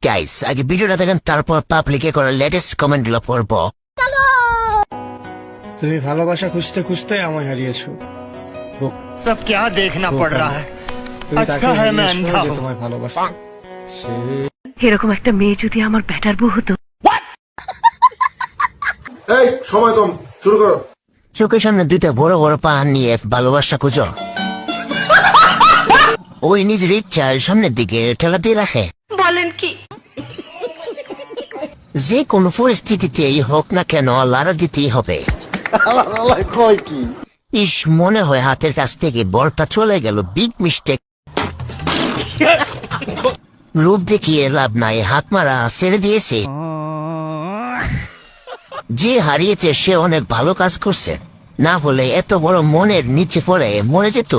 Guys, আগে ভিডিওটা দেখেন, তারপর পাবলিকে করে লেটেস্ট কমেন্ট গুলো পড়বো। তুমি ভালোবাসা খুঁজতে খুঁজতে আমায় হারিয়েছো। सब क्या देखना पड़ रहा है। তুমি তাকে अच्छा है मैं হারিয়েছো अंधा যে हूँ। তোমায় ভালোবাসা। এরকম একটা মেয়ে যদি আমার ব্যাটার বউ হতো। এই সময় কম, শুরু করো। চোখের সামনে দুইটা বড় বড় পাহাড় নিয়ে ভালোবাসা খুঁজো। ওই নিজের ইচ্ছার সামনের দিকে ঠেলা দিয়ে রাখে। বলেন কি? যে কোনো পরিস্থিতিতেই হোক না কেন লাড়া দিতেই হবে। ইস, মনে হয় হাতের কাছ থেকে বলটা চলে গেল, বিগ মিস্টেক। রূপ দেখিয়ে লাভ নাই, হাত মারা ছেড়ে দিয়েছে। যে হারিয়েছে সে অনেক ভালো কাজ করছে, না হলে এত বড় মনের নিচে পড়ে মরে যেত।